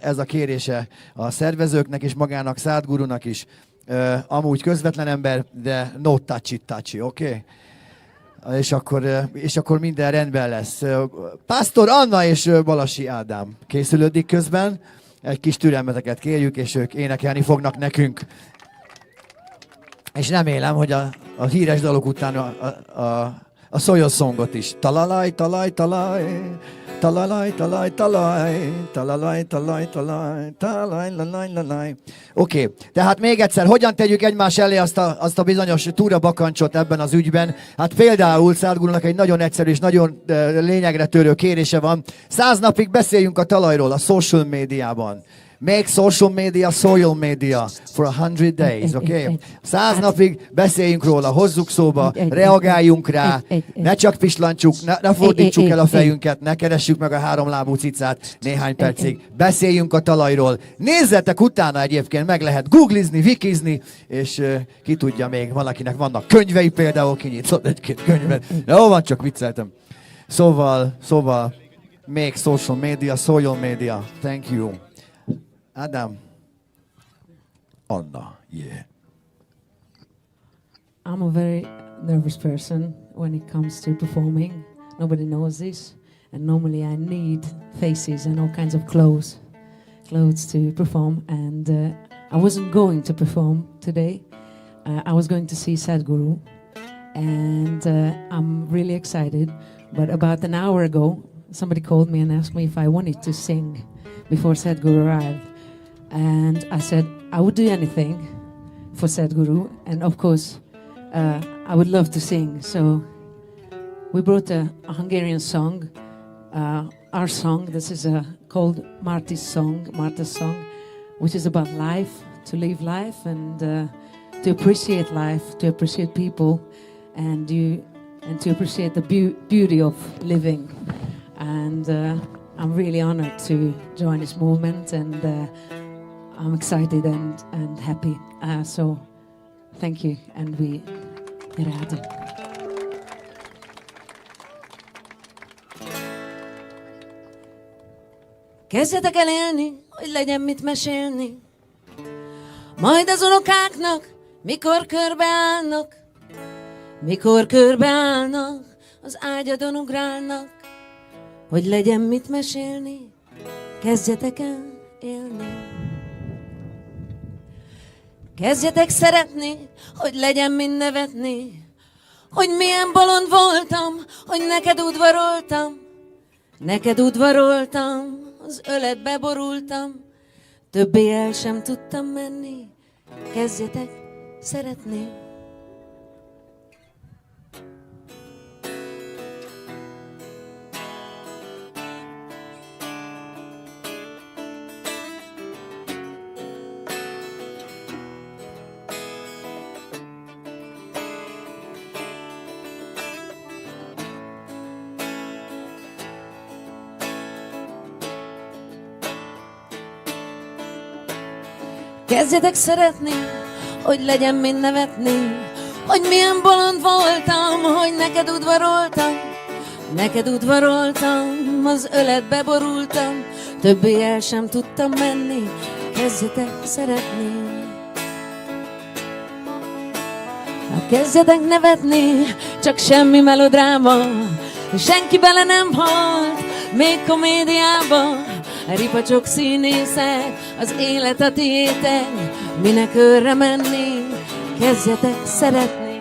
Ez a kérése a szervezőknek és magának, Sadhgurunak is. Amúgy közvetlen ember, de no touchy, oké? És akkor minden rendben lesz. Pásztor Anna és Balasi Ádám készülődik közben. Egy kis türelmeteket kérjük, és ők énekelni fognak nekünk. És remélem, hogy a híres dalok után a Soil Songot is. Talalaj, talaj, talaj, talalaj, talaj, talaj, talalaj, talaj, talaj, talaj, lalaj, lalaj. Oké, tehát még egyszer, hogyan tegyük egymás elé azt a bizonyos túrabakancsot ebben az ügyben? Hát például Sadhgurunak egy nagyon egyszerű és nagyon lényegre törő kérése van. 100 napig beszéljünk a talajról a social médiában. Make social media soil media for 100 days, okay? 100 napig beszéljünk róla, hozzuk szóba, reagáljunk rá, ne csak pislantsuk, ne fordítsuk el a fejünket, ne keressük meg a háromlábú cicát néhány percig. Beszéljünk a talajról. Nézzetek utána egyébként, meg lehet googlizni, wikizni, és ki tudja még, valakinek vannak könyvei például, kinyitott egy-két könyvet. Jó van, csak vicceltem. Szóval, make social media soil media. Thank you. Adam, Anna, yeah. I'm a very nervous person when it comes to performing. Nobody knows this. And normally I need faces and all kinds of clothes to perform. And I wasn't going to perform today. I was going to see Sadhguru. And I'm really excited. But about an hour ago, somebody called me and asked me if I wanted to sing before Sadhguru arrived. And I said I would do anything for Sadhguru, and of course I would love to sing. So we brought a Hungarian song, our song. This is called Marta's song, which is about life, to live life, and to appreciate life, to appreciate people, and to appreciate the beauty of living. And I'm really honored to join this movement, and I'm excited and happy. So thank you, and we get out. Kezdjetek el élni, hogy legyen mit mesélni. Majd az unokáknak, mikor körbeállnak, az ágyadon ugrálnak, hogy legyen mit mesélni. Kezdjetek el élni. Kezdjetek szeretni, hogy legyen mind nevetni, hogy milyen bolond voltam, hogy neked udvaroltam, az öletbe borultam, többé el sem tudtam menni. Kezdjetek szeretni. Kezdjetek szeretni, hogy legyen mind nevetni, hogy milyen bolond voltam, hogy neked udvaroltam, az öletbe borultam, többé el sem tudtam menni. Kezdjetek szeretni. Kezdjetek nevetni, csak semmi melodráma, senki bele nem halt, még komédiába. Ripacsok színészek, az élet a tiétek, minek őrre menni, kezdjetek szeretni.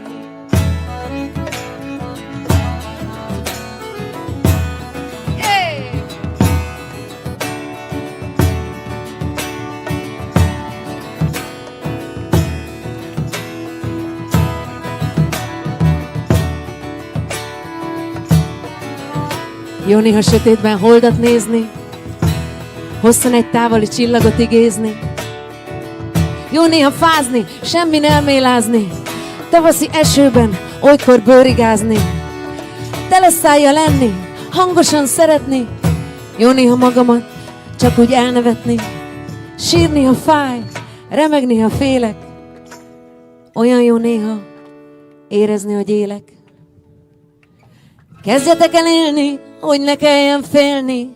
Hey! Jó néha sötétben holdat nézni, hosszan egy távoli csillagot igézni. Jó néha fázni, semmin elmélázni, tavaszi esőben olykor bőrigázni. Tele szájjal lenni, hangosan szeretni. Jó néha magamat csak úgy elnevetni. Sírni, ha fáj, remegni, ha félek. Olyan jó néha érezni, hogy élek. Kezdjetek el élni, hogy ne kelljen félni,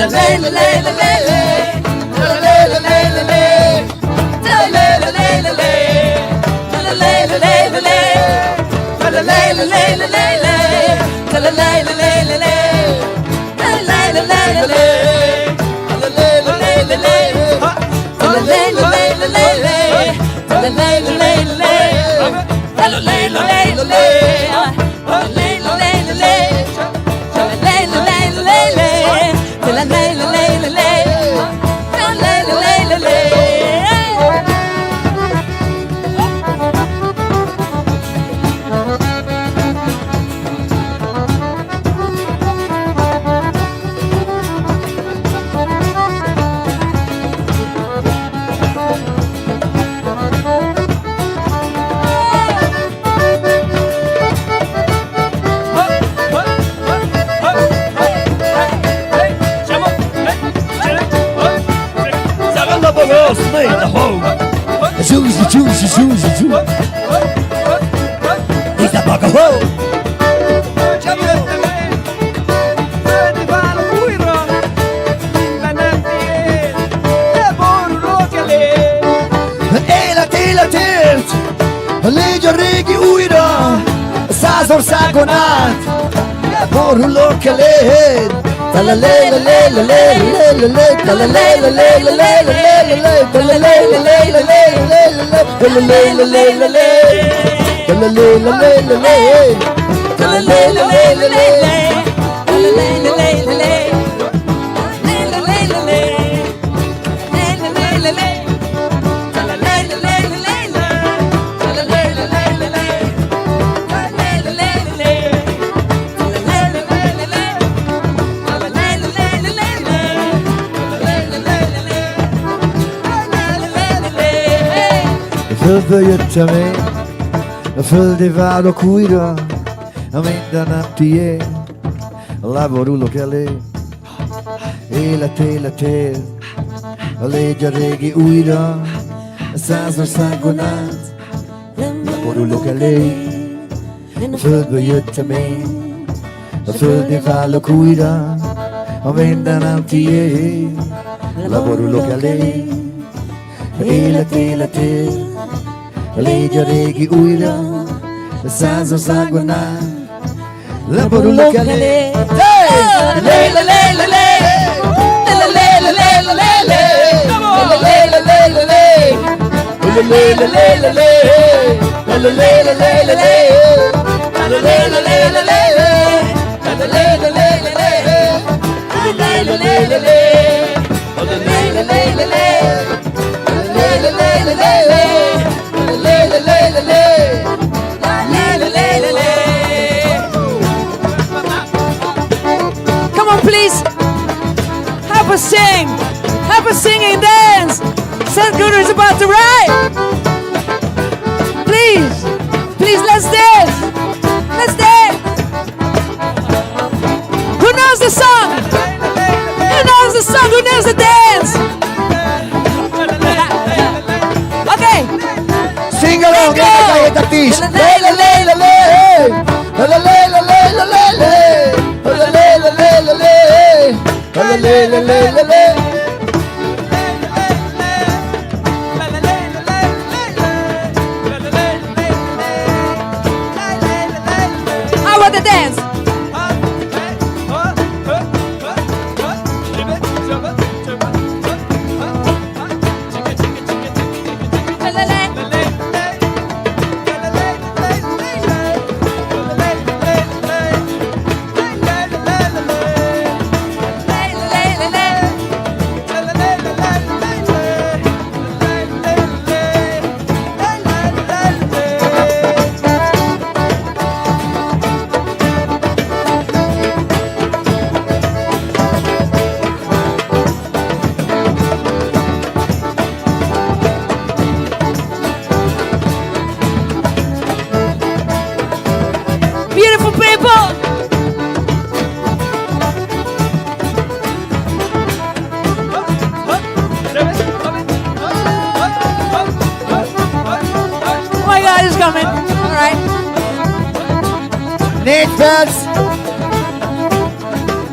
He's the bugger. Whoa! Életért, légy a régi újra, 100 országon át, borulok eléd. Földből jöttem én, a földé várok újra, a minden nem tiéd, leborulok elé. Életért, légy a régi újra, a 100 országon át, leborulok elé. A földből jöttem én, a földé várok újra, a minden nem tiéd, leborulok elé. Életért, légy a régi újra, a 100 országon át, leborulok elé. Come on, please. Help us sing. Help us sing and dance. Sadhguru is about to ride. Please. Please, let's dance. Let's dance. Who knows the song? Who knows the song? Who knows the dance? Okay. Sing along, énekeljétek is! How about the dance? Beautiful people. Oh my God, he's coming. All right. 4 perc!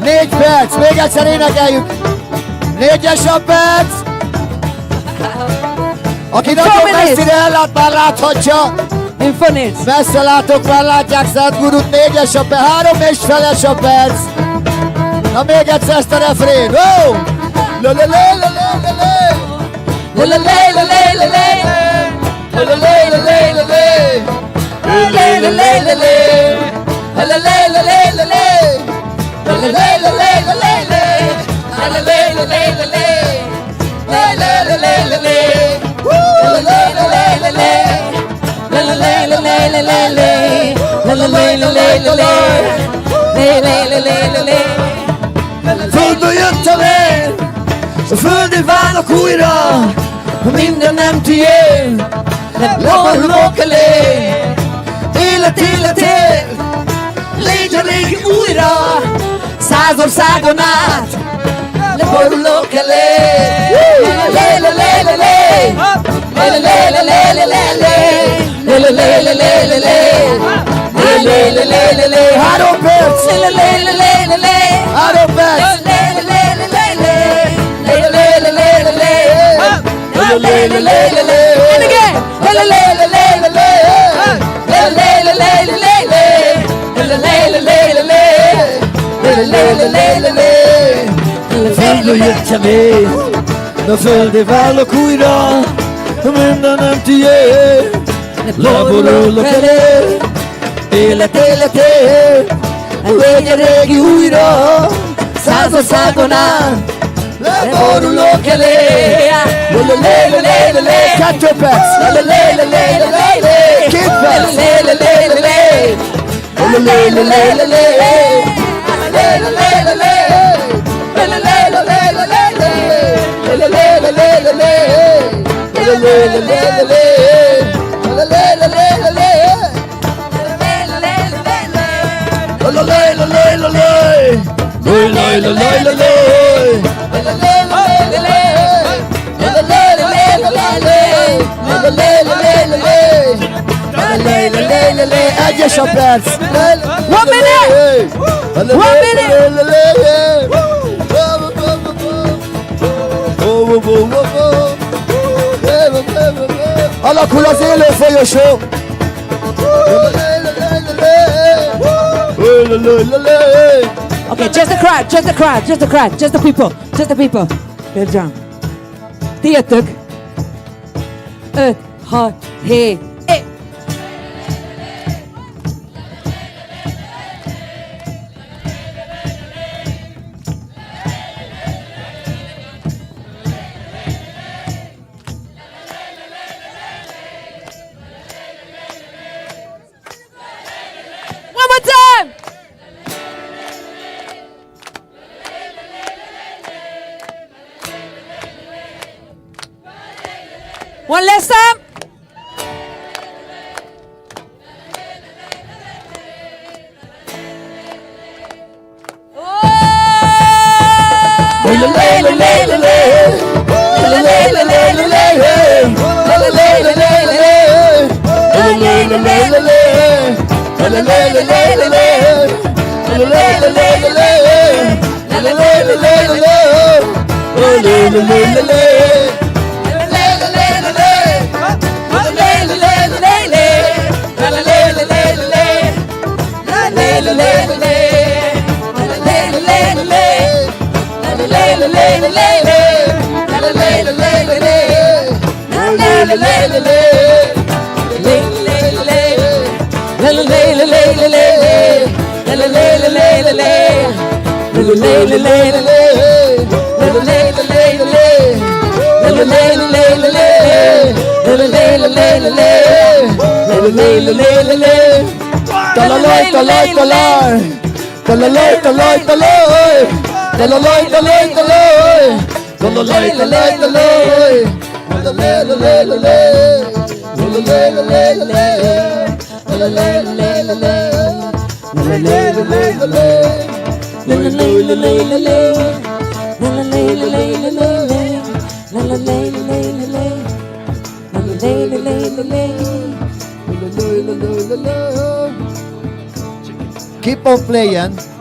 4 perc, még egyszer énekeljük. 4-es a perc. Aki nagyon messzire ellát, már láthatja. In 4 minutes. Messze látok, már látják Sadhgurut. 4-es a perc, 3,5-es a perc. Na még egyszer ezt a refrén. Oh! La la la la la la la. La la la la la la la. La la la la la la la. La la la la la la. La la la la la la la. La la la la la la la. La la la la la la la. La la la la la la. La la la la la la la. La la la la la la la. La la la la la la la. La la la la la la. Földből jöttem én, a földi válnak újra, minden nem tiéd, leborulok elé. Életért, légy a régi újra, 100 országon át, leborulok elé. Három perc! Három perc! And again. Földről jöttem én, a földi válok újra, mindenem tiéd, leborulok elé. Életért, légy a régi újra, 100 országon át, leborulok elé. 2 perc! 2 perc! Egyes a perc! 1 minute! 1 minute! Alakul az élő folyosó! Okay, just the crowd, just the crowd, just the crowd, just the people, just the people. Good job. Ti jöttök. 5, 6, 7, 8. One more time. One last time.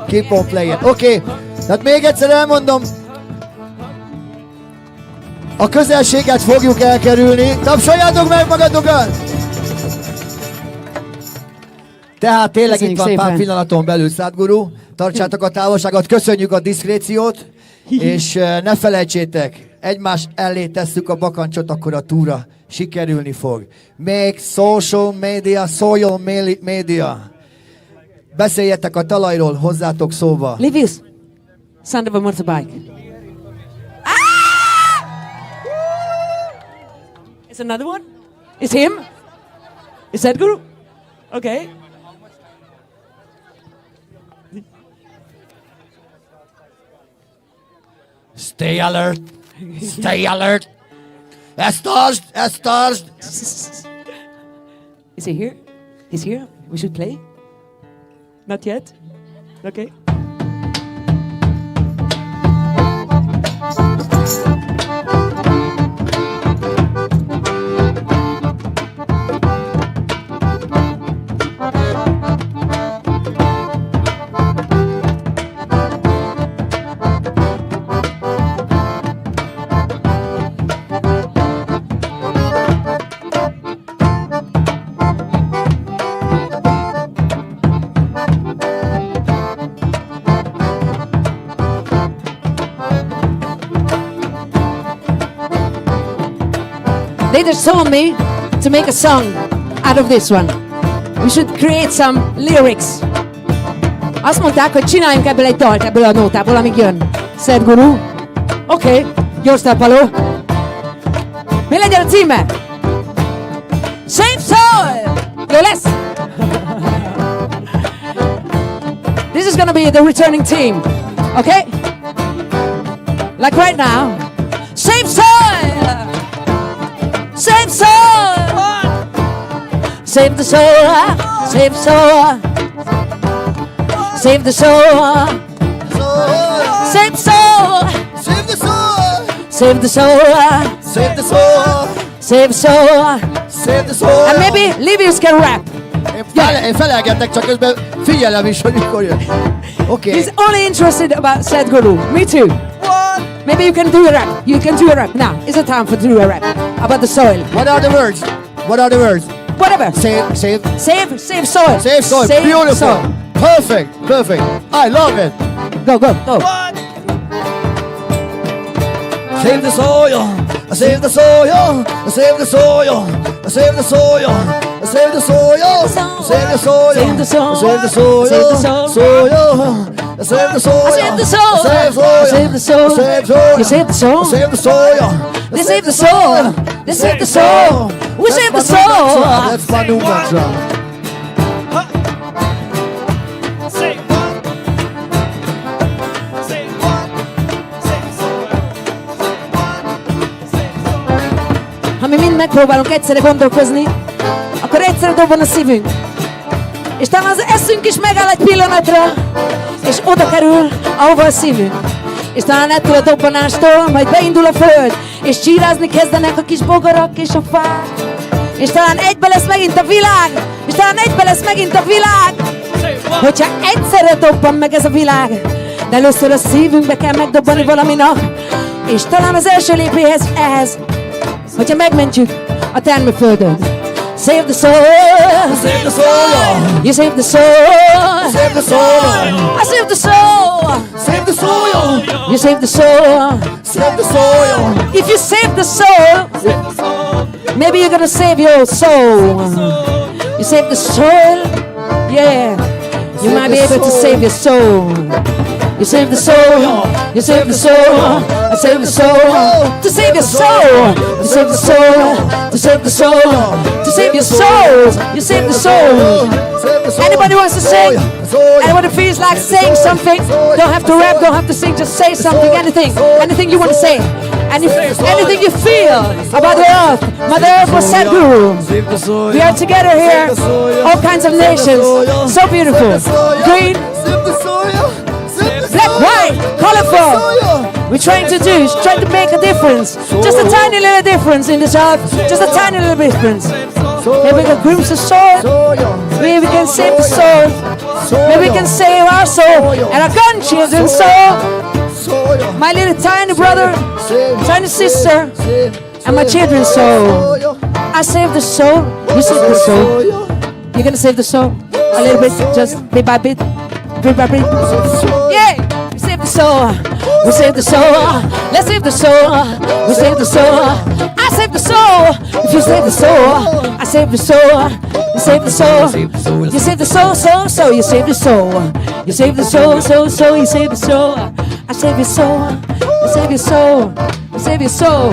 Keep on playing. Okay. Tehát még egyszer elmondom, a közelséget fogjuk elkerülni. Tapsoljátok meg magatokat! Tehát tényleg itt van pár pillanaton belül, Sadhguru. Tartsátok a távolságot, köszönjük a diszkréciót, és ne felejtsétek, egymás elé tesszük a bakancsot, akkor a túra sikerülni fog. Még social media. Beszéljetek a talajról, hozzátok szóba. Livius, sound of a motorbike. Is another one? Is him? Is Sadhguru? Okay. Stay alert. Stay alert. Ezt tartsd. Is he here? He's here? We should play? Not yet? Okay. They just told me to make a song out of this one. We should create some lyrics. Azt mondták, hogy csináljunk ebből egy dalt, ebből a nótából, amíg jön. Sadhguru. Oké, gyors talpaló. Mi legyen a címe? Save Soul! Jó lesz? This is gonna be the returning team. Okay? Like right now. Save Soul! Save soul! Save the soul! Save soul! Save the soul! Save soul! Save the soul. Save the soul! Save the soul. Save soul! Save the soul. And maybe Livius can rap. Én felelgetek, csak közben figyelem is, hogy mikor jön. Okay. He's only interested about Sadhguru. Me too. What? Maybe you can do a rap. You can do a rap now. It's a time for do a rap about the soil. What are the words? What are the words? Whatever. Save soil. Save soil. Save beautiful. Soil. Perfect. I love it. Go. What? Save the soil. Save the soil. Save the soil. Save the soil. Save the soil. Save the soil. Save the soil. Save the soil. Save the soil. Save the soil. Save the soil. Save the soil. Save the soil. Save the soil. You save the soul. Save the soil. They save the soul. They save the soul. We save the soul. That's my new mantra. Say one. Say one. Say soil. Say soil. Ha mi mind megpróbálunk egyszerre gondolkozni, akkor egyszerre dobban a szívünk. És talán az eszünk is megáll egy pillanatra, és oda kerül, ahova a szívünk. És talán ettől a dobbanástól majd beindul a föld, és csírázni kezdenek a kis bogarak és a fák. És talán egybe lesz megint a világ, és talán egybe lesz megint a világ, hogyha egyszerre dobban meg ez a világ. De először a szívünkbe kell megdobbani valaminak, és talán az első lépéshez ehhez, hogyha megmentjük a termőföldöt. Save the soul. Save the soil. You save the soul. Save the soil. I save the soul. Save the soil. You save the soul. Save the soil. If you save the soul, maybe you're gonna save your soul. You save the soul, yeah. You might be able to save your soul. You save the soul. You save the soul. I save the soul. To save your soul. You save the soul. To save the soul. To save your souls. You save the soul. Anybody wants to sing? Anybody feels like saying something? Don't have to rap, don't have to sing, just say something, anything you want to say. Anything you feel about the earth, Mother Earth was Sadhguru. We are together here, all kinds of nations, so beautiful. Green, black, white, colorful. We we're trying to do is trying to make a difference. Just a tiny little difference in this earth. Just a tiny little difference. Maybe we can glimpse the soul. Maybe we can save the soul. Maybe we can save our soul and our grandchildren's soul. My little tiny brother, tiny sister, and my children's soul. I save the soul. You save the soul. You're gonna save the soul a little bit, just bit by bit, bit by bit. Yeah, we save the soul. We save the soul. Let's save the soul. We save the soul. I save the soul. If you save the soul, I save the soul. You save the soul. You save the soul, so you save the soul. You save the soul, so you save the soul. I save your soul. I save your soul. I save your soul.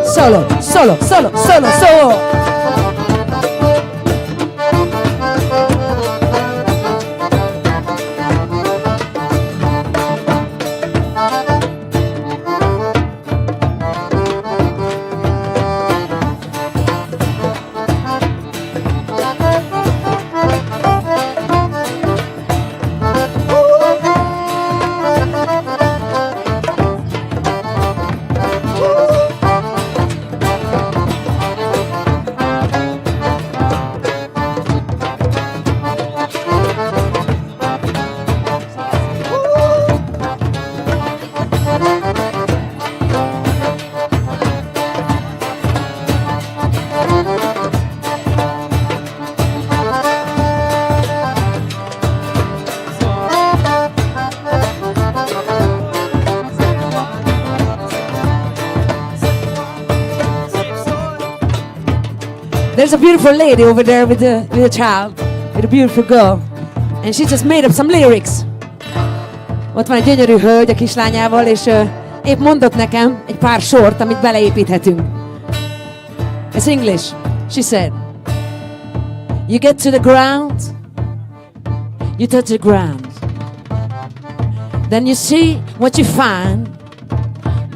Solo, solo, solo, solo, solo. There's a beautiful lady over there with a child, with a beautiful girl, and she just made up some lyrics. Ott van egy gyönyörű hölgy a kislányával, és épp mondott nekem egy pár sort, amit beleépíthetünk. It's English. She said, you get to the ground, you touch the ground, then you see what you find,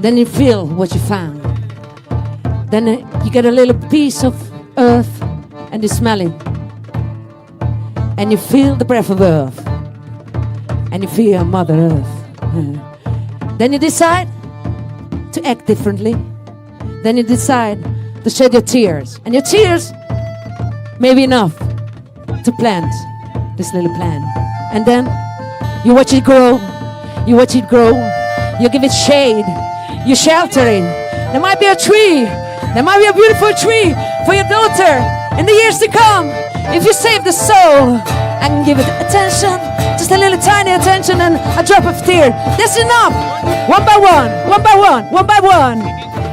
then you feel what you found, then you get a little piece of earth and you smell it and you feel the breath of earth and you feel Mother Earth. Then you decide to act differently. Then you decide to shed your tears, and your tears may be enough to plant this little plant. And then you watch it grow, you watch it grow, you give it shade, you shelter it. There might be a tree, there might be a beautiful tree for your daughter in the years to come. If you save the soul and give it attention, just a little tiny attention and a drop of tear, that's enough. One by one, one by one, one by one.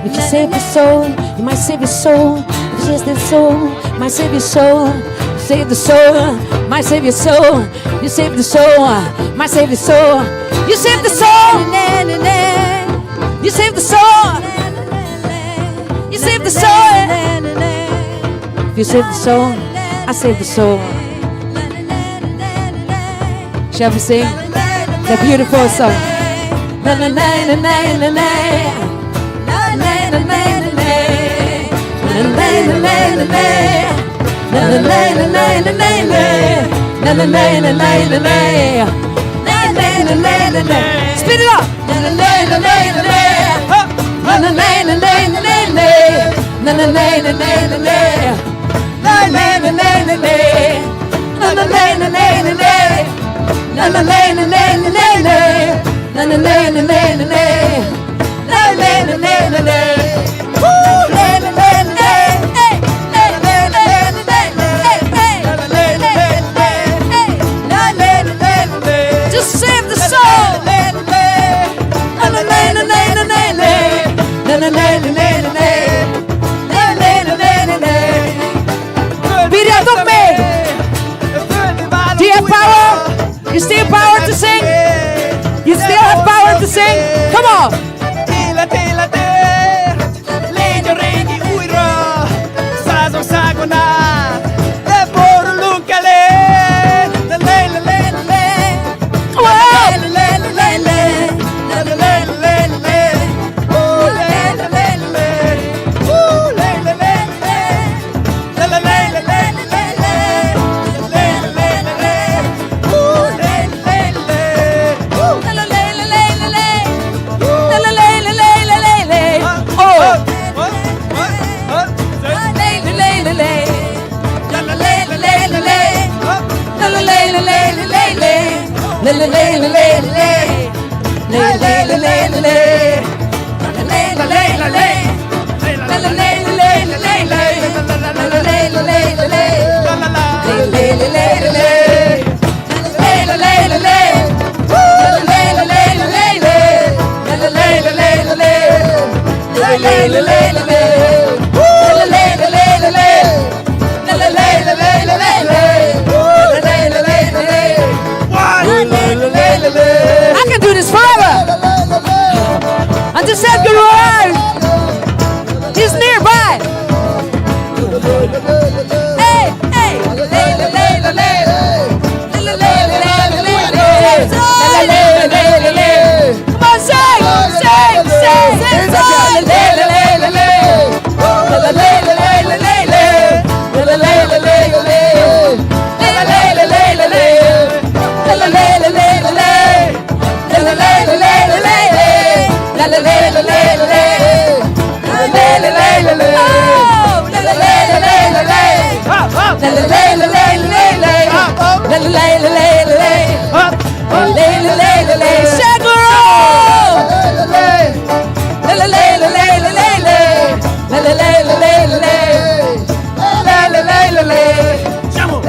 If you save the soul, you might save your soul. If you save the soul, you might save your soul. Save the soul, might save your soul. You save the soul, might save your soul. You save the soul, you save the soul. You save the soul. If you save the soul, I save the soul. Shall we sing the beautiful song? Na na na na na na na. Na na na na na na. Na na na na na na. Na na na na na na na. Na na na na na na na. Na na na na na na. Speed it up. Na na na na na na. Na na na na na na na. Na na na na na na na. Na na na na na na. Na na na na na na na. Na na na na na na na. Na na na na na na na. Na na na na na na. Woo! Na na na na na. Hey! Na na na na na na. Na na na na na. Hey! Na na na na na. Just save the soul. Na na na na na na na. Na na na na na na. Na na na na na. Beat it up, man. Do you have power? You still have power to sing? You still have power to sing? Come on! I can do this forever. Until Sadhguru English is nearby. Hey, hey. Come on,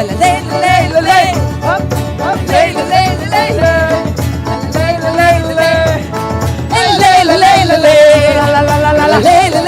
sing,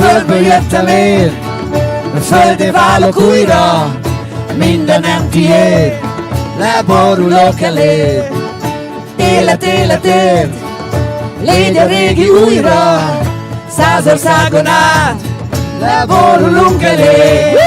Földből jöttem én, földé válok újra, mindenem tiéd, leborulok eléd. Élet életét, légy a régi újra, 100 országon át, leborulunk eléd.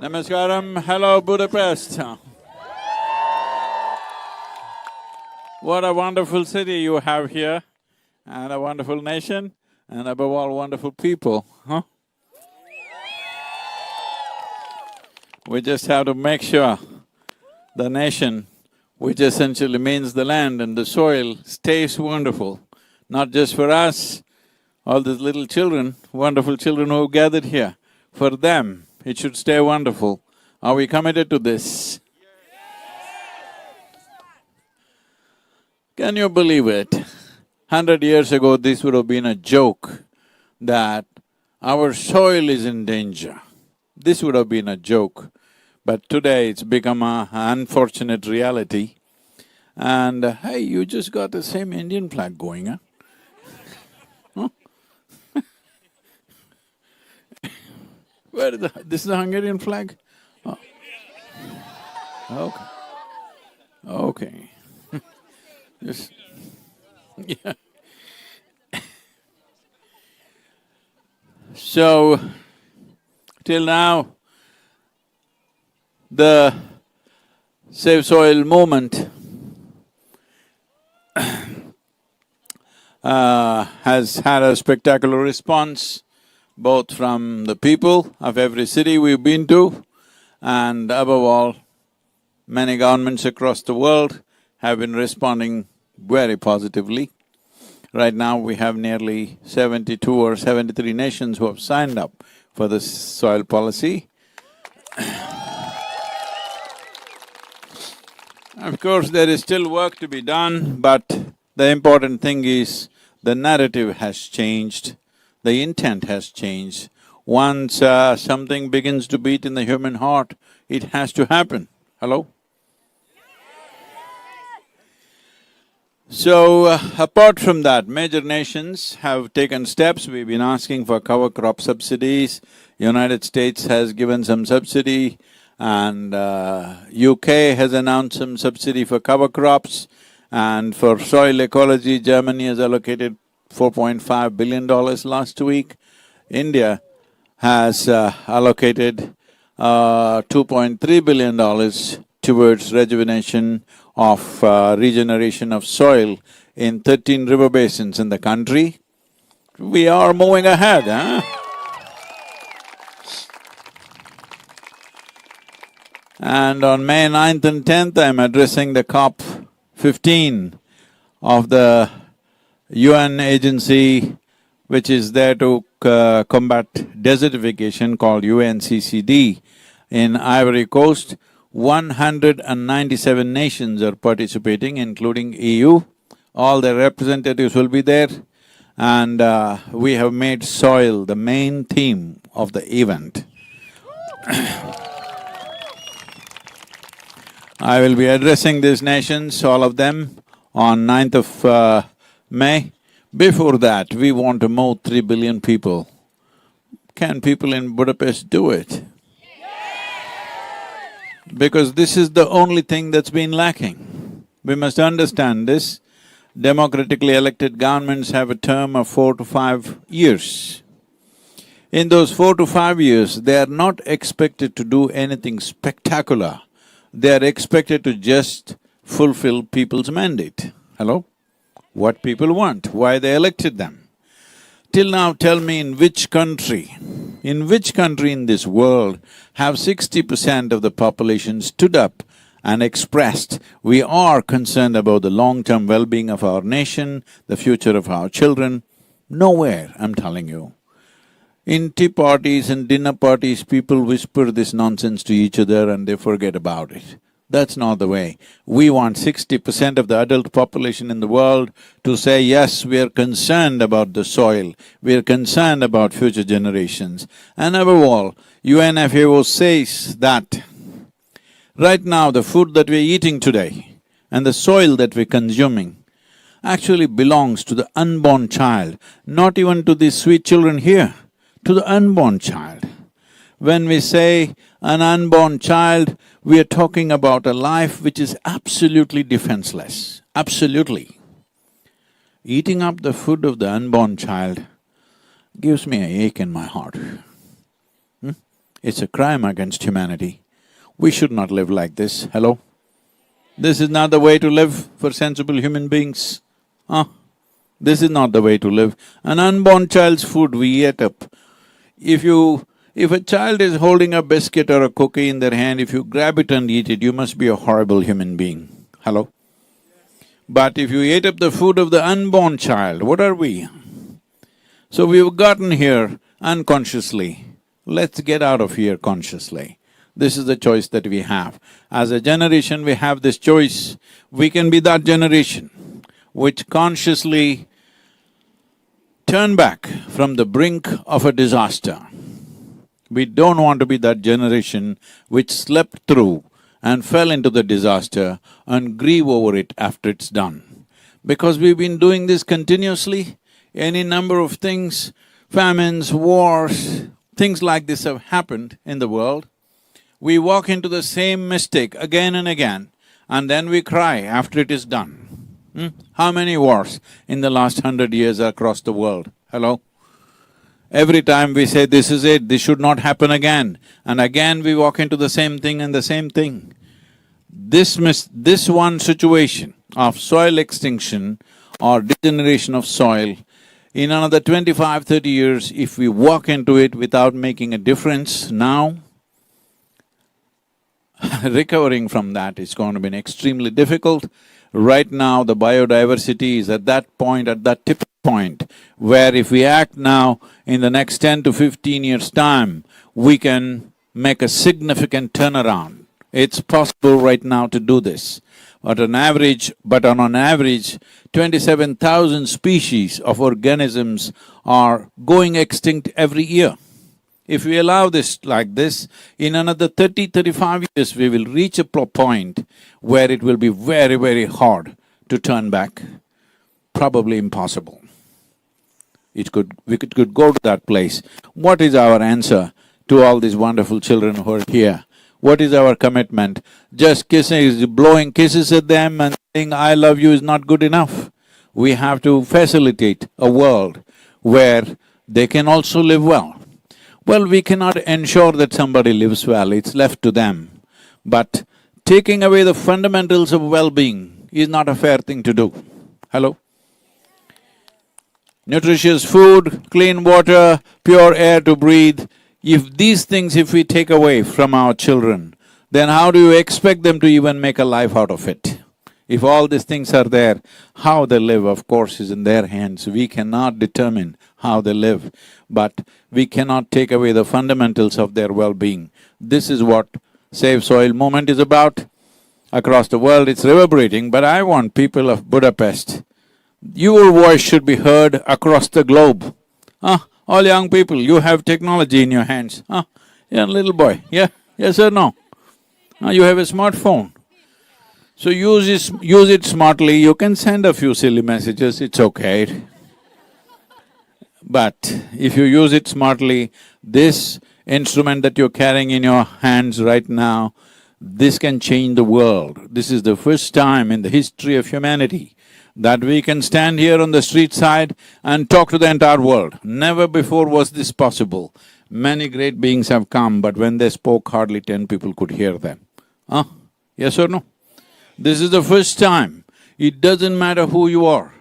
Namaskaram. Hello, Budapest. What a wonderful city you have here, and a wonderful nation, and above all, wonderful people, huh? We just have to make sure the nation, which essentially means the land and the soil, stays wonderful, not just for us, all these little children, wonderful children who have gathered here, for them, it should stay wonderful. Are we committed to this? Can you believe it? 100 years ago, this would have been a joke that our soil is in danger. This would have been a joke. but today it's become a unfortunate reality. And hey, you just got the same Indian flag going, huh? Huh? Where is this is the Hungarian flag? Oh. Okay. Okay. Just, yeah. So, till now, the Save Soil movement has had a spectacular response, both from the people of every city we've been to, and above all, many governments across the world have been responding very positively. Right now we have nearly 72 or 73 nations who have signed up for this soil policy. Of course, there is still work to be done, but the important thing is the narrative has changed, the intent has changed. Once something begins to beat in the human heart, it has to happen. Hello? So, apart from that, major nations have taken steps. We've been asking for cover crop subsidies. United States has given some subsidy, and UK has announced some subsidy for cover crops. And for soil ecology, Germany has allocated $4.5 billion last week. India has allocated $2.3 billion towards rejuvenation of regeneration of soil in 13 river basins in the country. We are moving ahead, huh? And on May 9th and 10th, I'm addressing the COP15 of the UN agency which is there to combat desertification, called UNCCD in Ivory Coast. 197 nations are participating, including EU. All their representatives will be there, and we have made soil the main theme of the event. I will be addressing these nations, all of them, on 9th of May. Before that, we want to move 3 billion people. Can people in Budapest do it? Because this is the only thing that's been lacking. We must understand this. Democratically elected governments have a term of 4 to 5 years. In those 4 to 5 years, they are not expected to do anything spectacular. They are expected to just fulfill people's mandate. Hello? What people want, why they elected them. Till now, tell me in which country in this world have 60% of the population stood up and expressed, we are concerned about the long-term well-being of our nation, the future of our children? Nowhere, I'm telling you. In tea parties and dinner parties, people whisper this nonsense to each other and they forget about it. That's not the way. We want 60% of the adult population in the world to say, yes, we are concerned about the soil, we are concerned about future generations. And above all, UNFAO says that right now the food that we're eating today and the soil that we're consuming actually belongs to the unborn child, not even to these sweet children here, to the unborn child. When we say an unborn child, we are talking about a life which is absolutely defenseless, absolutely. Eating up the food of the unborn child gives me an ache in my heart. It's a crime against humanity. We should not live like this, hello? This is not the way to live for sensible human beings, huh? This is not the way to live. An unborn child's food we ate up. If a child is holding a biscuit or a cookie in their hand, if you grab it and eat it, you must be a horrible human being. Hello? But if you ate up the food of the unborn child, what are we? So we've gotten here unconsciously. Let's get out of here consciously. This is the choice that we have. As a generation, we have this choice. We can be that generation which consciously turn back from the brink of a disaster. We don't want to be that generation which slept through and fell into the disaster and grieve over it after it's done. Because we've been doing this continuously, any number of things, famines, wars, things like this have happened in the world. We walk into the same mistake again and again, and then we cry after it is done. How many wars in the last 100 years across the world? Hello? Every time we say, this is it, this should not happen again, and again we walk into the same thing and the same thing. This one situation of soil extinction or degeneration of soil, in another 25, 30 years, if we walk into it without making a difference now, recovering from that is going to be extremely difficult. Right now, the biodiversity is at that point, at that tipping point, where if we act now, in the next 10 to 15 years' time, we can make a significant turnaround. It's possible right now to do this. But on average, 27,000 species of organisms are going extinct every year. If we allow this like this, in another 30, 35 years, we will reach a point where it will be very, very hard to turn back, probably impossible. We could go to that place. What is our answer to all these wonderful children who are here? What is our commitment? Just blowing kisses at them and saying, I love you is not good enough. We have to facilitate a world where they can also live well. Well, we cannot ensure that somebody lives well, it's left to them. But taking away the fundamentals of well-being is not a fair thing to do. Hello? Nutritious food, clean water, pure air to breathe, if these things if we take away from our children, then how do you expect them to even make a life out of it? If all these things are there, how they live, of course, is in their hands. We cannot determine how they live, but we cannot take away the fundamentals of their well-being. This is what Save Soil movement is about. Across the world it's reverberating, but I want people of Budapest, your voice should be heard across the globe. All young people, you have technology in your hands. Yeah, little boy, yeah, yes or no? You have a smartphone. So use it smartly, you can send a few silly messages, it's okay. But if you use it smartly, this instrument that you're carrying in your hands right now, this can change the world. This is the first time in the history of humanity that we can stand here on the street side and talk to the entire world. Never before was this possible. Many great beings have come, but when they spoke, hardly 10 people could hear them. Yes or no? This is the first time. It doesn't matter who you are.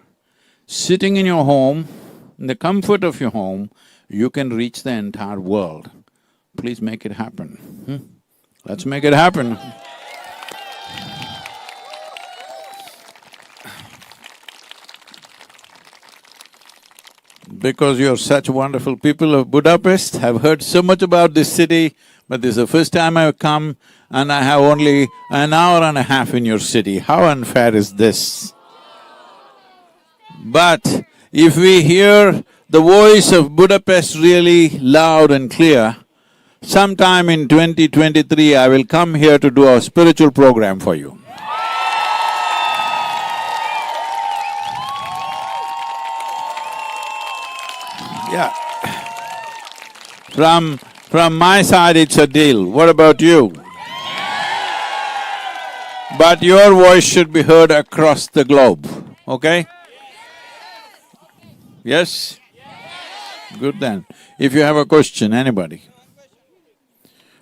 Sitting in your home, in the comfort of your home, you can reach the entire world. Please make it happen. Let's make it happen. Because you're such wonderful people of Budapest, I've heard so much about this city, but this is the first time I've come and I have only an hour and a half in your city. How unfair is this? But if we hear the voice of Budapest really loud and clear, sometime in 2023 I will come here to do a spiritual program for you. Yeah. From my side it's a deal. What about you? But your voice should be heard across the globe, okay? Yes? Good then. If you have a question, anybody?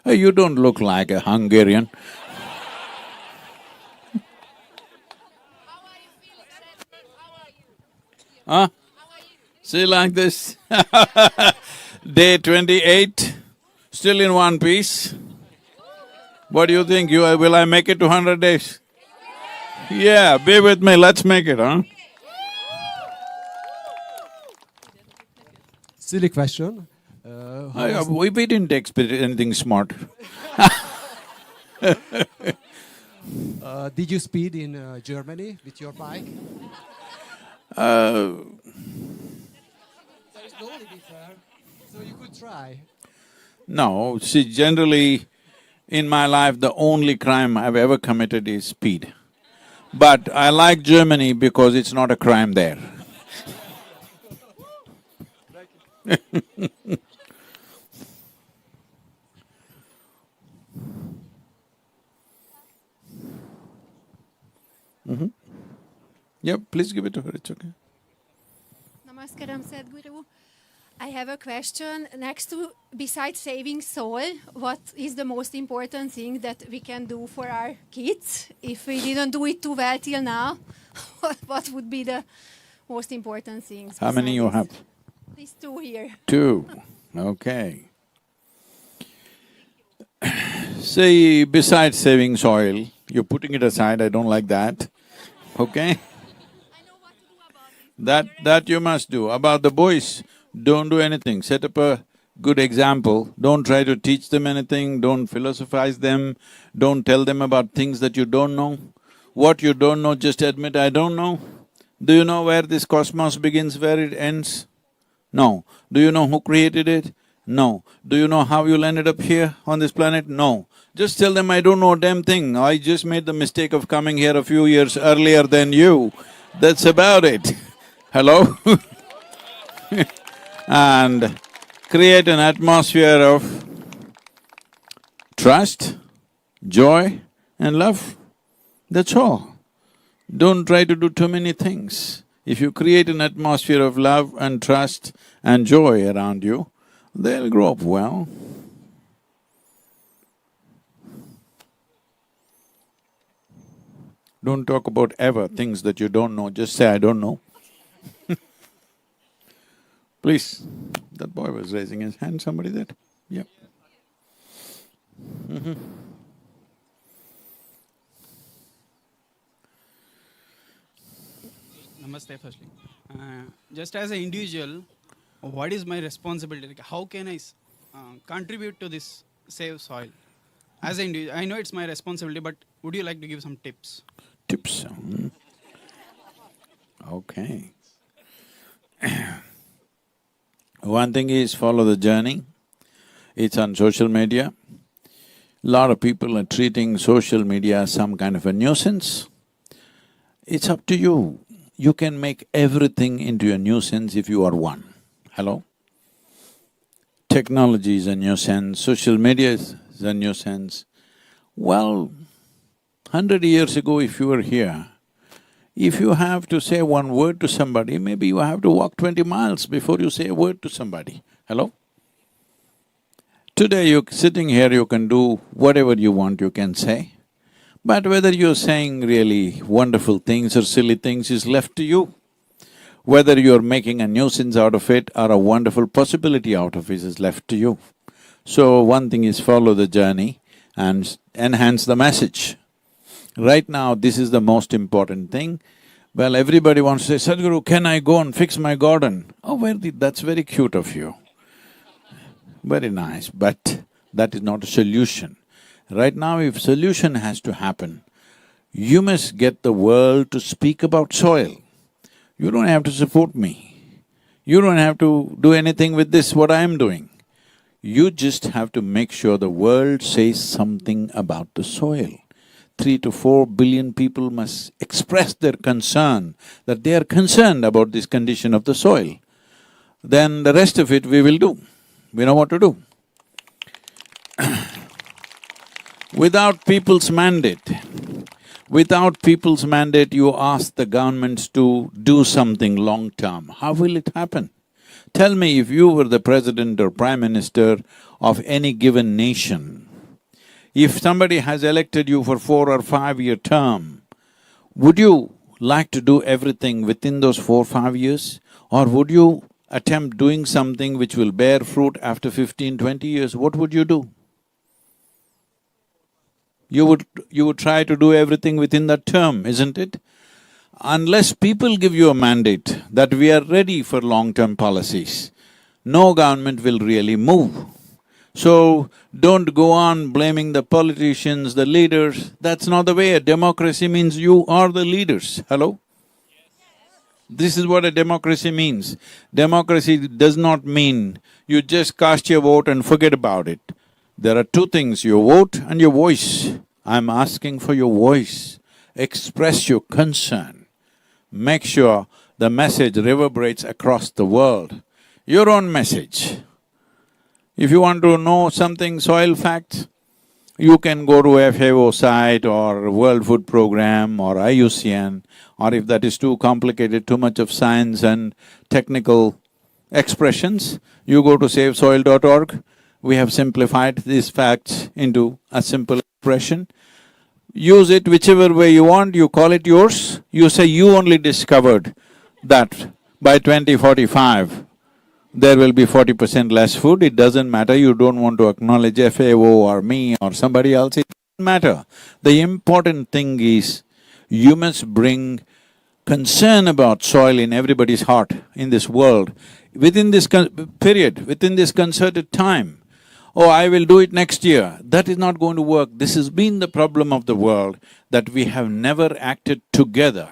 Hey, you don't look like a Hungarian. Huh? See like this? Day 28, still in one piece. What do you think? Will I make it to 100 days? Yeah, be with me, let's make it, huh? Silly question. We didn't expect anything smart. Did you speed in Germany with your bike? Uh, There is no limit there, so you could try. No, see, generally, in my life, the only crime I've ever committed is speed. But I like Germany because it's not a crime there. Yep, please give it to her, it's okay. Namaskaram, Sadhguru. I have a question. Besides saving soul, what is the most important thing that we can do for our kids? If we didn't do it too well till now, what would be the most important things? How many you have? These two here. Two, okay. See, besides saving soil, you're putting it aside, I don't like that, okay? I know what to do about it. That you must do. About the boys, don't do anything. Set up a good example. Don't try to teach them anything, don't philosophize them, don't tell them about things that you don't know. What you don't know, just admit, I don't know. Do you know where this cosmos begins, where it ends? No. Do you know who created it? No. Do you know how you'll ended up here on this planet? No. Just tell them, I don't know a damn thing. I just made the mistake of coming here a few years earlier than you. That's about it. Hello? And create an atmosphere of trust, joy and love. That's all. Don't try to do too many things. If you create an atmosphere of love and trust and joy around you, they'll grow up well. Don't talk about ever things that you don't know, just say, I don't know. Please, that boy was raising his hand, somebody there? Yep. Namaste firstly. Just as an individual, what is my responsibility? Like, how can I contribute to this save soil? As an individual, I know it's my responsibility, but would you like to give some tips? Tips, okay. One thing is follow the journey. It's on social media. Lot of people are treating social media as some kind of a nuisance. It's up to you. You can make everything into a nuisance if you are one. Hello? Technology is a nuisance, social media is a nuisance. Well, 100 years ago if you were here, if you have to say one word to somebody, maybe you have to walk 20 miles before you say a word to somebody. Hello? Today you're sitting here, you can do whatever you want, you can say. But whether you're saying really wonderful things or silly things is left to you. Whether you're making a nuisance out of it or a wonderful possibility out of it is left to you. So one thing is follow the journey and enhance the message. Right now, this is the most important thing. Well, everybody wants to say, Sadhguru, can I go and fix my garden? Oh, that's very cute of you. Very nice, but that is not a solution. Right now, if solution has to happen, you must get the world to speak about soil. You don't have to support me. You don't have to do anything with this, what I am doing. You just have to make sure the world says something about the soil. 3 to 4 billion people must express their concern, that they are concerned about this condition of the soil. Then the rest of it we will do. We know what to do. Without people's mandate, you ask the governments to do something long-term. How will it happen? Tell me, if you were the president or prime minister of any given nation, if somebody has elected you for 4 or 5 year term, would you like to do everything within those 4 or 5 years? Or would you attempt doing something which will bear fruit after 15, 20 years? What would you do? You would try to do everything within that term, isn't it? Unless people give you a mandate that we are ready for long-term policies, no government will really move. So, don't go on blaming the politicians, the leaders. That's not the way. A democracy means you are the leaders. Hello? This is what a democracy means. Democracy does not mean you just cast your vote and forget about it. There are two things, your vote and your voice. I'm asking for your voice. Express your concern. Make sure the message reverberates across the world. Your own message. If you want to know something, soil facts, you can go to FAO site or World Food Program or IUCN, or if that is too complicated, too much of science and technical expressions, you go to savesoil.org. We have simplified these facts into a simple expression. Use it whichever way you want, you call it yours. You say you only discovered that by 2045, there will be 40% less food. It doesn't matter, you don't want to acknowledge FAO or me or somebody else, it doesn't matter. The important thing is, you must bring concern about soil in everybody's heart in this world, within this period, within this concerted time. Oh, I will do it next year. That is not going to work. This has been the problem of the world, that we have never acted together.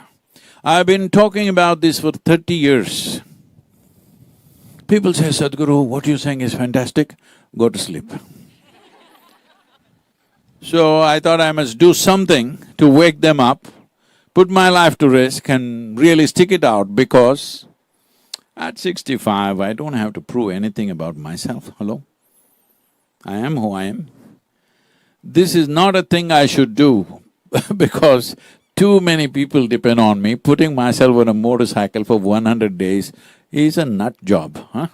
I've been talking about this for 30 years. People say, Sadhguru, what you're saying is fantastic, go to sleep. So I thought I must do something to wake them up, put my life to risk and really stick it out, because at 65, I don't have to prove anything about myself, hello? I am who I am. This is not a thing I should do because too many people depend on me. Putting myself on a motorcycle for 100 days is a nut job, huh?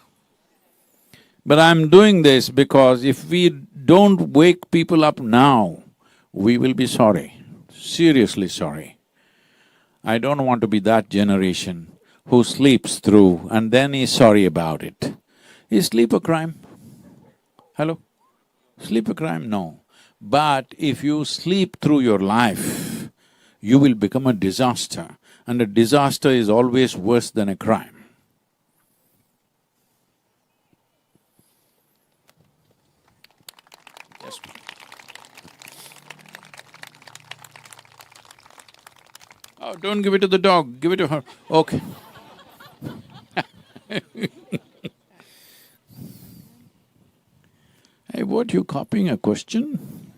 But I'm doing this because if we don't wake people up now, we will be sorry, seriously sorry. I don't want to be that generation who sleeps through and then is sorry about it. Is sleep a crime? Hello? Sleep a crime? No. But if you sleep through your life, you will become a disaster, and a disaster is always worse than a crime. Yes. Oh, don't give it to the dog, give it to her. Okay. Hey, what, you copying a question?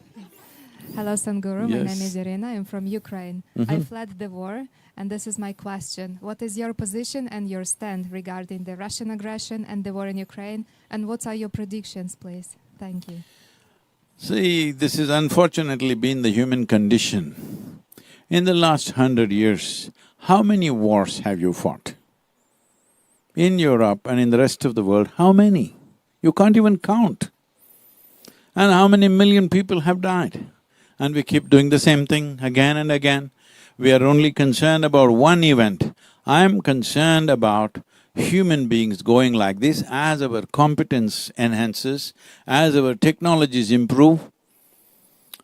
Hello, Sadhguru. My name is Yes. Irina. I'm from Ukraine. I fled the war, and this is my question. What is your position and your stand regarding the Russian aggression and the war in Ukraine? And what are your predictions, please? Thank you. See, this has unfortunately been the human condition. In the last 100 years, how many wars have you fought? In Europe and in the rest of the world, how many? You can't even count. And how many million people have died? And we keep doing the same thing again and again. We are only concerned about one event. I'm concerned about human beings going like this. As our competence enhances, as our technologies improve,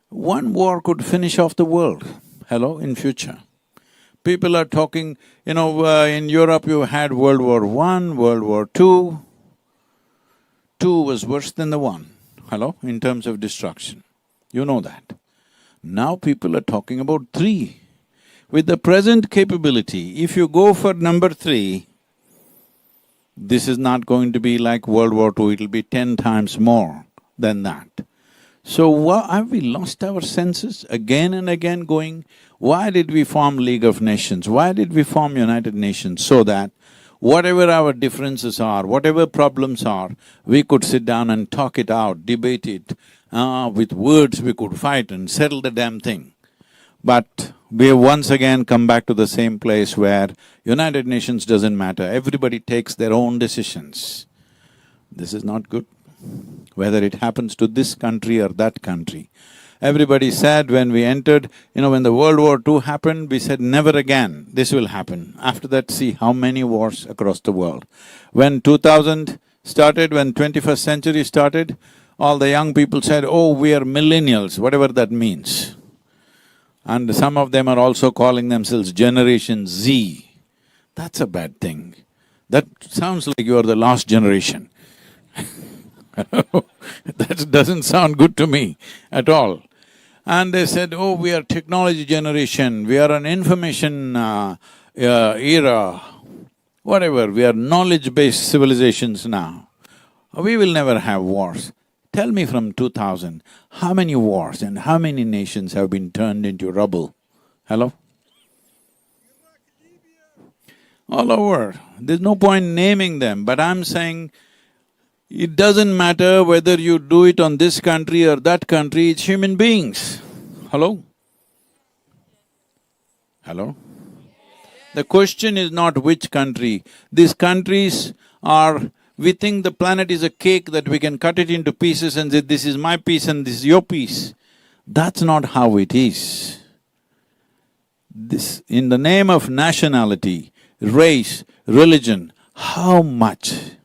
one war could finish off the world, hello, in future. People are talking, in Europe you had World War I, World War II. Two was worse than the one, hello, in terms of destruction. You know that. Now people are talking about three. With the present capability, if you go for number three, this is not going to be like World War II, it'll be 10 times more than that. So have we lost our senses again and again going, why did we form League of Nations? Why did we form United Nations? So that whatever our differences are, whatever problems are, we could sit down and talk it out, debate it. With words we could fight and settle the damn thing. But we have once again come back to the same place where United Nations doesn't matter, everybody takes their own decisions. This is not good, whether it happens to this country or that country. Everybody said when we entered, when the World War II happened, we said never again this will happen. After that, see how many wars across the world. When 2000 started, when 21st century started, all the young people said, oh, we are millennials, whatever that means. And some of them are also calling themselves Generation Z. That's a bad thing. That sounds like you are the last generation. That doesn't sound good to me at all. And they said, oh, we are technology generation, we are an information era. whatever, we are knowledge-based civilizations now. We will never have wars. Tell me from 2000, how many wars and how many nations have been turned into rubble? Hello? All over. There's no point naming them, but I'm saying it doesn't matter whether you do it on this country or that country, it's human beings. Hello? Hello? The question is not which country. These countries are… we think the planet is a cake that we can cut it into pieces and say, this is my piece and this is your piece. That's not how it is. This… in the name of nationality, race, religion, how much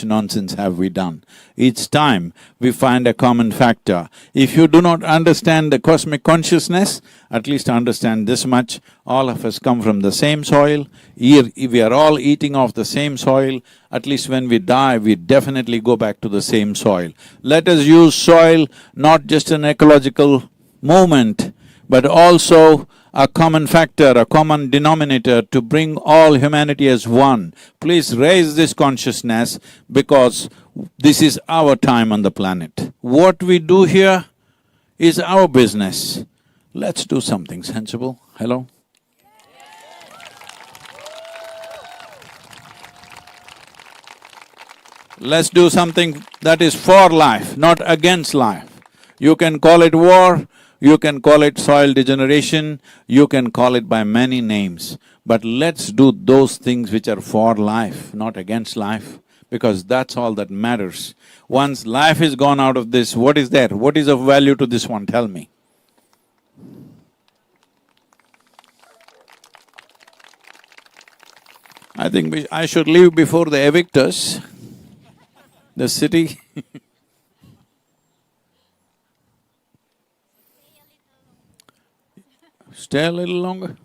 nonsense have we done? It's time we find a common factor. If you do not understand the cosmic consciousness, at least understand this much, all of us come from the same soil, we are all eating off the same soil, at least when we die, we definitely go back to the same soil. Let us use soil not just an ecological movement, but also a common factor, a common denominator to bring all humanity as one. Please raise this consciousness because this is our time on the planet. What we do here is our business. Let's do something sensible. Hello? Let's do something that is for life, not against life. You can call it war, you can call it soil degeneration, you can call it by many names, but let's do those things which are for life, not against life, because that's all that matters. Once life is gone out of this, what is there? What is of value to this one? Tell me. I think I should leave before they evict us, the city. Stay a little longer.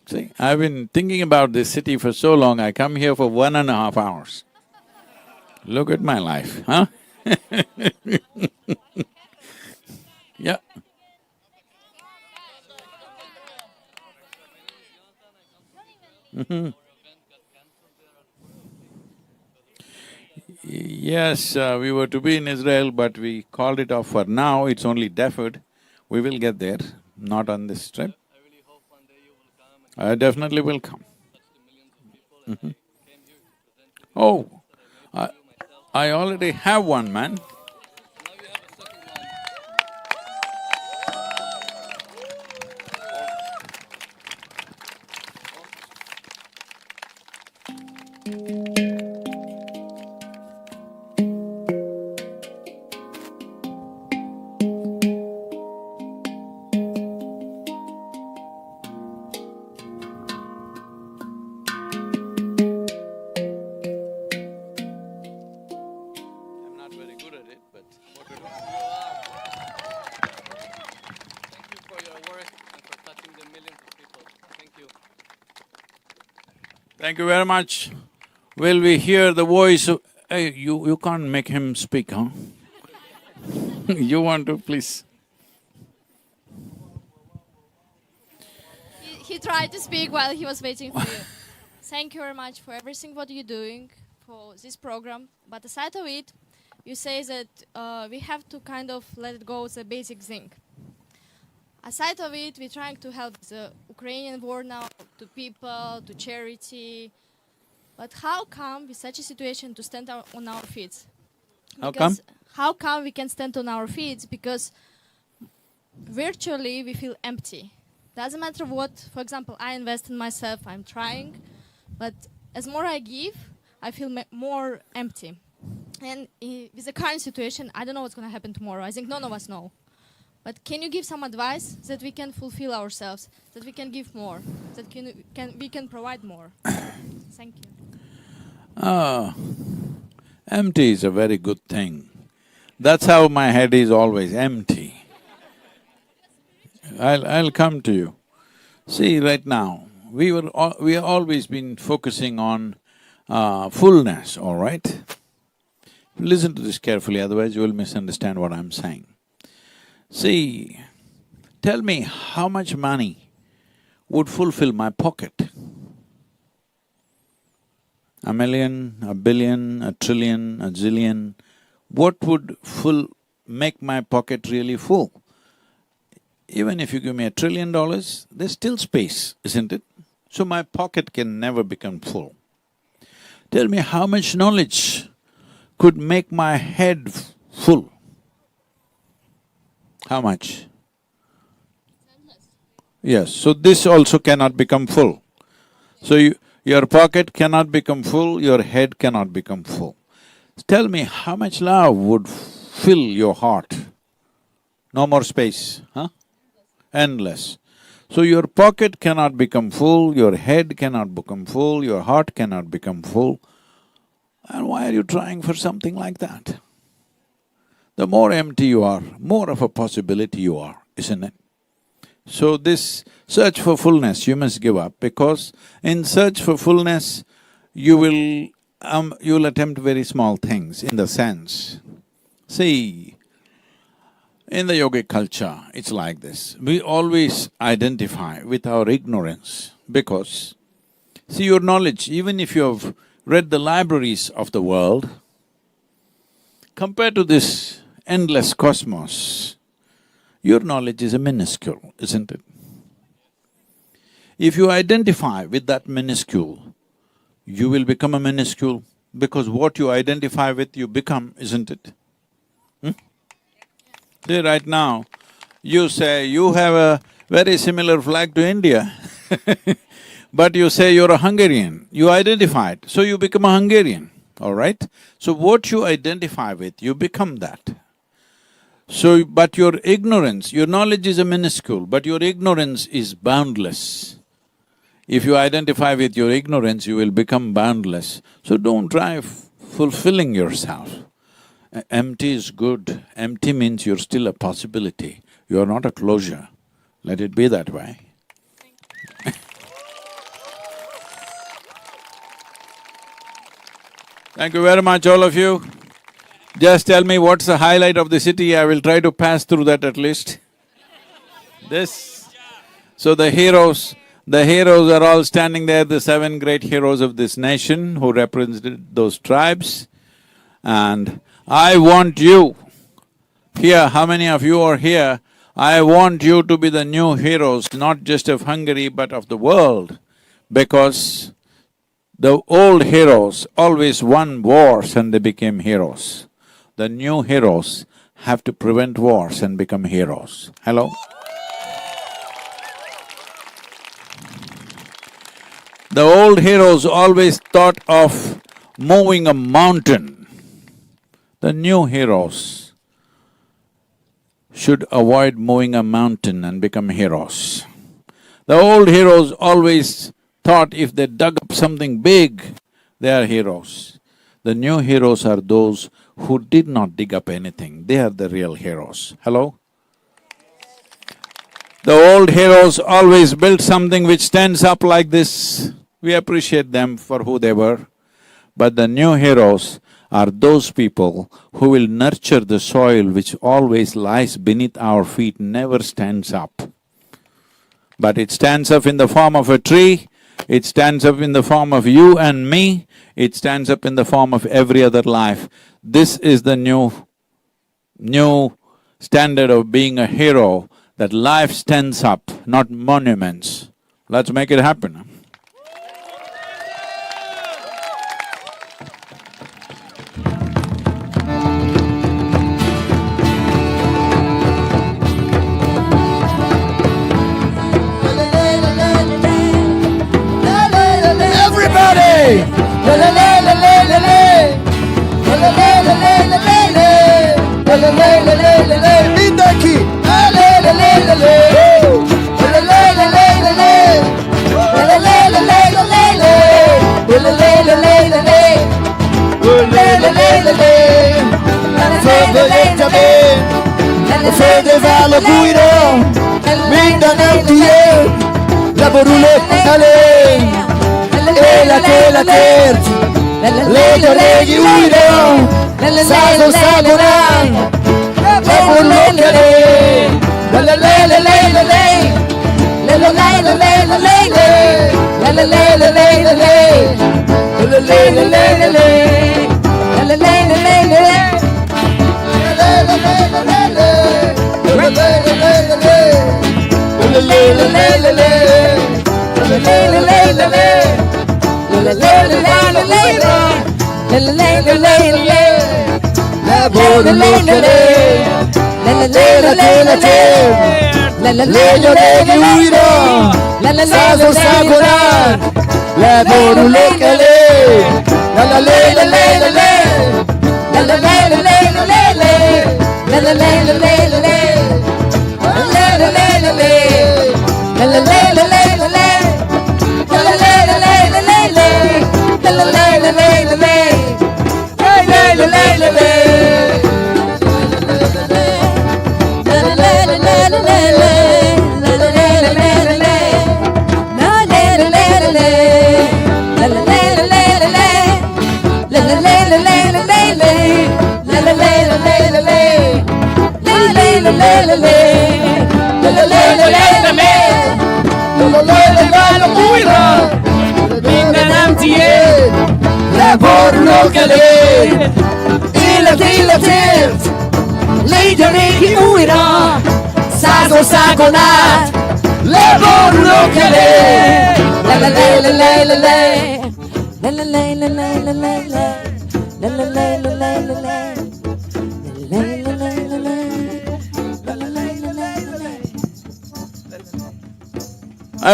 See, I've been thinking about this city for so long, I come here for 1.5 hours. Look at my life, huh? Yeah. Yes, we were to be in Israel, but we called it off for now. It's only deferred. We will get there, not on this trip. I definitely will come. Oh, I already have one, man. I'm not very good at it, but what to do? Thank you for your work and for touching the millions of people. Thank you. Thank you very much. Will we hear the voice of… Hey, you can't make him speak, huh? You want to, please? He tried to speak while he was waiting for you. Thank you very much for everything what you're doing for this program. But aside of it, you say that we have to kind of let it go as a basic thing. Aside of it, we're trying to help the Ukrainian war now, to people, to charity. But how come with such a situation to stand on our feet? How come? How come we can stand on our feet? Because virtually we feel empty. Doesn't matter what, for example, I invest in myself, I'm trying, but as more I give, I feel more empty. And with the current situation, I don't know what's going to happen tomorrow. I think none of us know. But can you give some advice that we can fulfill ourselves, that we can give more, that we can provide more? Thank you. Empty is a very good thing. That's how my head is always empty. I'll come to you. See, right now, we have always been focusing on fullness, all right? Listen to this carefully, otherwise you will misunderstand what I'm saying. See, tell me how much money would fulfill my pocket? A million, a billion, a trillion, a zillion, what would make my pocket really full? Even if you give me $1 trillion, there's still space, isn't it? So my pocket can never become full. Tell me how much knowledge could make my head full? How much? Yes, so this also cannot become full. So your pocket cannot become full, your head cannot become full. Tell me how much love would fill your heart? No more space, huh? Endless. So your pocket cannot become full, your head cannot become full, your heart cannot become full. And why are you trying for something like that? The more empty you are, more of a possibility you are, isn't it? So this search for fullness you must give up, because in search for fullness you'll attempt very small things in the sense. See, in the yogic culture, it's like this. We always identify with our ignorance because, see, your knowledge, even if you have read the libraries of the world, compared to this endless cosmos, your knowledge is a minuscule, isn't it? If you identify with that minuscule, you will become a minuscule because what you identify with, you become, isn't it? See, right now, you say you have a very similar flag to India but you say you're a Hungarian, you identify it, so you become a Hungarian, all right? So what you identify with, you become that. So, but your ignorance, your knowledge is a minuscule, but your ignorance is boundless. If you identify with your ignorance, you will become boundless. So don't try fulfilling yourself. Empty is good. Empty means you're still a possibility. You're not a closure. Let it be that way. Thank you very much, all of you. Just tell me what's the highlight of the city, I will try to pass through that at least. This… So the heroes are all standing there, the 7 great heroes of this nation who represented those tribes. And I want you here, how many of you are here? I want you to be the new heroes, not just of Hungary but of the world, because the old heroes always won wars and they became heroes. The new heroes have to prevent wars and become heroes. Hello? The old heroes always thought of moving a mountain. The new heroes should avoid moving a mountain and become heroes. The old heroes always thought if they dug up something big, they are heroes. The new heroes are those who did not dig up anything, they are the real heroes. Hello? The old heroes always built something which stands up like this. We appreciate them for who they were. But the new heroes are those people who will nurture the soil which always lies beneath our feet, never stands up. But it stands up in the form of a tree, it stands up in the form of you and me, it stands up in the form of every other life. This is the new standard of being a hero, that life stands up, not monuments. Let's make it happen. Mindenki! Földbe léptem én, a földre válok újra, minden nap tiéd, leborulok elé. Életért, légy a régi újra, százon szágon át, leborulok elé. Legno degli uiro, saso sagonar, le borule che le, la la le la le la le, la la le la le la le le, la la le la le la le, la la le la le, la la le la le la le, la la le la le la le, la la le la le la le, la la le la le la le. Legyenéki újra, százországon át, leborulok elé.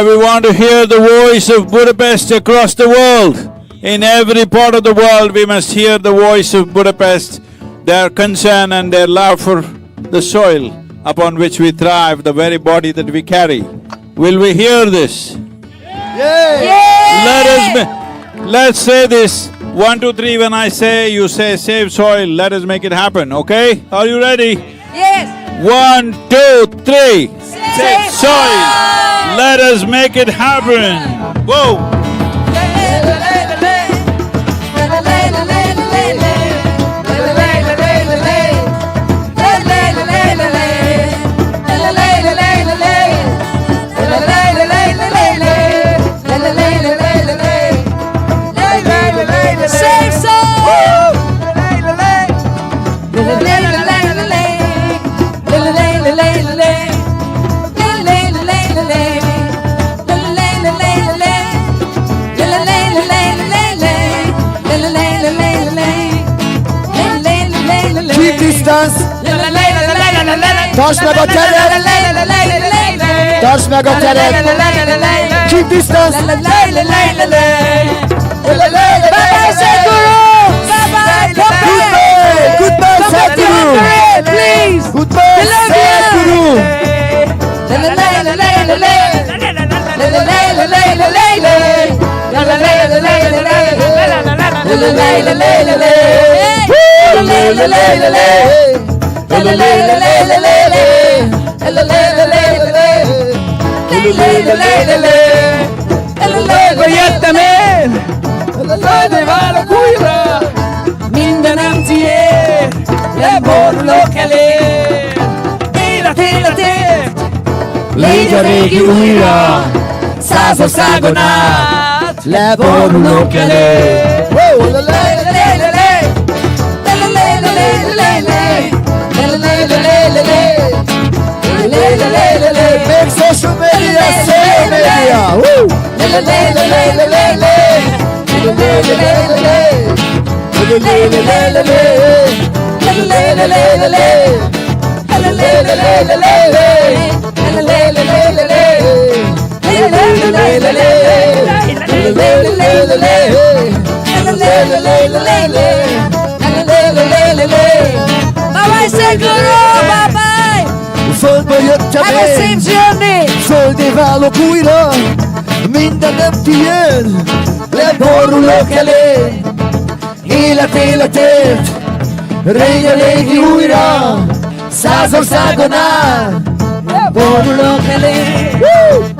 We want to hear the voice of Budapest across the world. In every part of the world, we must hear the voice of Budapest, their concern and their love for the soil upon which we thrive, the very body that we carry. Will we hear this? Let's say this. 1, 2, 3. When I say, you say save soil. Let us make it happen, okay? Are you ready? Yes. 1, 2, 3. Save soil. Let us make it happen. Whoa. Keep distance. Tartsd meg a teret. Tartsd meg a teret. Keep distance. Bye-bye, Sadhguru. Goodbye, Sadhguru. Please. Goodbye, Sadhguru. Jöttem én, földre válok újra, mindenem tiéd, leborulok eléd. Életért, légy a régi újra, százországon át, leborulok eléd. Make social media, social media. Woo! Bye-bye, Sadhguru. Bye-bye. Földből jöttem Have a safe én, journey. földé válok újra, mindenem tiéd, leborulok elé. Életért, régi újra, százországon át, leborulok elé. Woo!